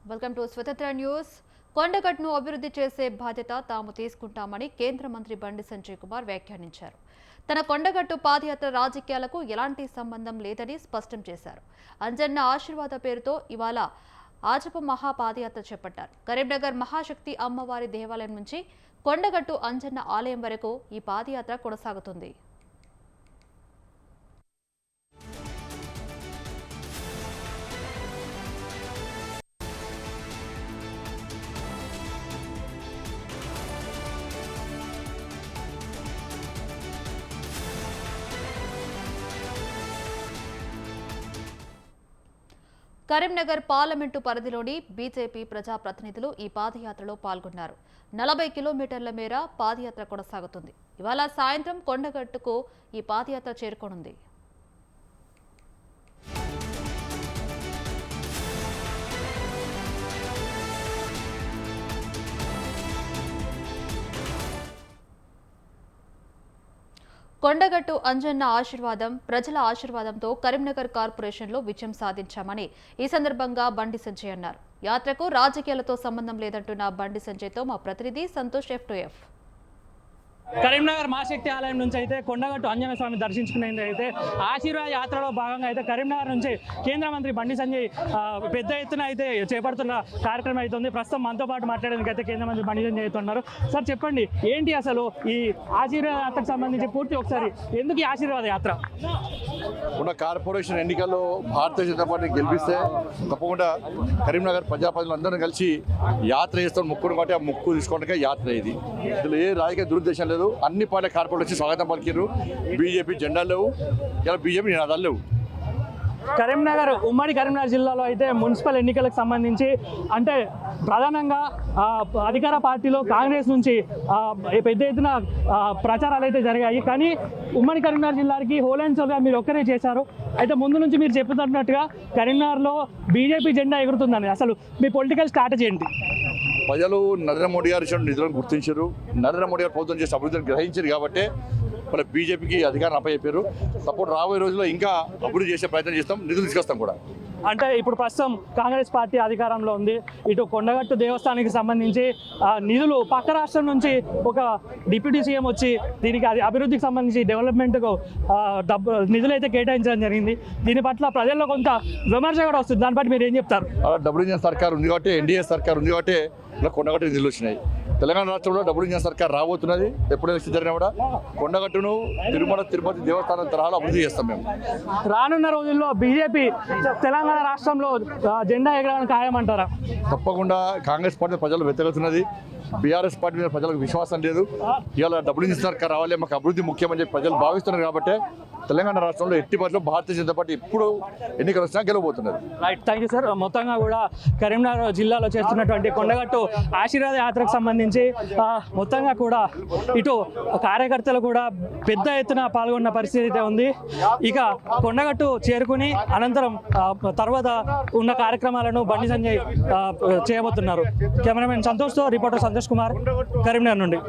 Welcome to స్వతంత్ర news. కొండగట్టును అభివృద్ధి చేసే బాధ్యత తాము తీసుకుంటామని కేంద్ర మంత్రి బండి సంజయ్ కుమార్ వ్యాఖ్యానించారు. తన కొండగట్టు పాదయాత్ర రాజకీయాలకు ఎలాంటి సంబంధం లేదని స్పష్టం చేశారు. అంజన్న ఆశీర్వాద పేరుతో ఇవాళ ఆజప మహాపాదయాత్ర చేపట్టారు. కరీంనగర్ మహాశక్తి అమ్మవారి దేవాలయం నుంచి కొండగట్టు అంజన్న ఆలయం వరకు ఈ పాదయాత్ర కొనసాగుతుంది. కరీంనగర్ పార్లమెంటు పరిధిలోని బీజేపీ ప్రజాప్రతినిధులు ఈ పాదయాత్రలో పాల్గొన్నారు. 40 కిలోమీటర్ల మేర పాదయాత్ర కొనసాగుతుంది. ఇవాళ సాయంత్రం కొండగట్టుకు ఈ పాదయాత్ర చేరుకోనుంది. కొండగట్టు అంజన్న ఆశీర్వాదం, ప్రజల ఆశీర్వాదంతో కరీంనగర్ కార్పొరేషన్లో విజయం సాధించామని ఈ సందర్భంగా బండి సంజయ్ అన్నారు. యాత్రకు రాజకీయాలతో సంబంధం లేదంటున్న బండి సంజయ్తో మా ప్రతినిధి సంతోష్ F2F. కరీంనగర్ మహాశక్తి ఆలయం నుంచి అయితే కొండగట్టు ఆంజనేయ స్వామిని దర్శించుకునేది అయితే ఆశీర్వాద యాత్రలో భాగంగా అయితే కరీంనగర్ నుంచి కేంద్ర మంత్రి బండి సంజయ్ పెద్ద ఎత్తున అయితే చేపడుతున్న కార్యక్రమం అవుతుంది. ప్రస్తుతం మనతో పాటు మాట్లాడేందుకు అయితే కేంద్ర మంత్రి బండి సంజయ్ అవుతున్నారు. సార్ చెప్పండి, ఏంటి అసలు ఈ ఆశీర్వాద యాత్రకు సంబంధించి పూర్తి ఒకసారి ఎందుకు ఈ ఆశీర్వాద యాత్ర? ఉన్న కార్పొరేషన్ ఎన్నికల్లో భారతీయ జనతా పార్టీ గెలిపిస్తే తప్పకుండా కరీంనగర్ ప్రజాప్రతినిధులందరూ కలిసి యాత్ర చేస్తాం. ముక్కును బట్టి ఆ ముక్కు తీసుకోవడానికి యాత్ర ఇది. ఇందులో ఏ రాజకీయ దురుద్దేశం లేదు. అన్ని పార్టీ కార్పొరేషన్ స్వాగతం పలికిరు. బీజేపీ జెండాలు లేవు, ఇలా బీజేపీ నినాదాలు లేవు. ఉమ్మడి కరీంనగర్ జిల్లాలో అయితే మున్సిపల్ ఎన్నికలకు సంబంధించి అంటే ప్రధానంగా అధికార పార్టీలో కాంగ్రెస్ నుంచి పెద్ద ఎత్తున ప్రచారాలు అయితే జరిగాయి. కానీ ఉమ్మడి కరీంనగర్ జిల్లాకి హోల్ అండ్ సోల్గా మీరు ఒక్కరే చేశారు. అయితే ముందు నుంచి మీరు చెప్తున్నట్టుగా కరీంనగర్లో బీజేపీ జెండా ఎగురుతుందని అసలు మీ పొలిటికల్ స్ట్రాటజీ ఏంటి? ప్రజలు నరేంద్ర మోడీ గారు ఇచ్చిన నిధులను గుర్తించారు. నరేంద్ర మోడీ గారు ప్రభుత్వం చేసే అభివృద్ధిని గ్రహించారు కాబట్టి మన బీజేపీకి అధికారం అప్పచెప్పారు. సపోర్ట్ రాబోయే రోజుల్లో ఇంకా అభివృద్ధి చేసే ప్రయత్నం చేస్తాం, నిధులు తీసుకొస్తాం కూడా. అంటే ఇప్పుడు ప్రస్తుతం కాంగ్రెస్ పార్టీ అధికారంలో ఉంది. ఇటు కొండగట్టు దేవస్థానానికి సంబంధించి నిధులు పక్క రాష్ట్రం నుంచి ఒక డిప్యూటీ సీఎం వచ్చి దీనికి అభివృద్ధికి సంబంధించి డెవలప్మెంట్కు నిధులు అయితే కేటాయించడం జరిగింది. దీని పట్ల ప్రజల్లో కొంత విమర్శ కూడా వస్తుంది. దాన్ని బట్టి మీరు ఏం చెప్తారు? డబుల్ ఇంజన్ సర్కార్ ఉంది కాబట్టి, ఎన్డీఏ సర్కార్ ఉంది కాబట్టి ఇలా కొండగట్టు నిధులు వచ్చినాయి. తెలంగాణ రాష్ట్రంలో డబుల్ ఇంజన్ సర్కార్ రాబోతున్నది. ఎప్పుడైనా జరిగినా కూడా కొండగట్టును తిరుమల తిరుపతి దేవస్థానం తరహాలో అభివృద్ధి చేస్తాం మేము. రానున్న రోజుల్లో బీజేపీ తెలంగాణ రాష్ట్రంలో జెండా ఎగరడానికి ఖాయమంటారా? తప్పకుండా. కాంగ్రెస్ పార్టీ ప్రజలు వ్యతిరేకుతున్నది. బీఆర్ఎస్ పార్టీ మీద ప్రజలకు విశ్వాసం లేదు. ఇవాళ డబుల్ ఇంజన్ సర్కార్ రావాలి, మాకు అభివృద్ధి ముఖ్యమని చెప్పి ప్రజలు భావిస్తున్నారు. కాబట్టి తెలంగాణ రాష్ట్రంలో ఎట్టి పరిస్థితుల్లో భారతీయ జనతా పార్టీ ఇప్పుడు ఎన్నికలు వచ్చినా గెలవబోతున్నారు. Right, thank you sir. మొత్తంగా కూడా కరీంనగర్ జిల్లాలో చేస్తున్నటువంటి కొండగట్టు ఆశీర్వాద యాత్రకు సంబంధించి మొత్తంగా కూడా ఇటు కార్యకర్తలు కూడా పెద్ద ఎత్తున పాల్గొన్న పరిస్థితి అయితే ఉంది. ఇక కొండగట్టు చేరుకుని అనంతరం తర్వాత ఉన్న కార్యక్రమాలను బండి సంజయ్ చేయబోతున్నారు. కెమెరామెన్ సంతోష్తో రిపోర్టర్ సంతోష్ కుమార్, కరీంనగర్ నుండి.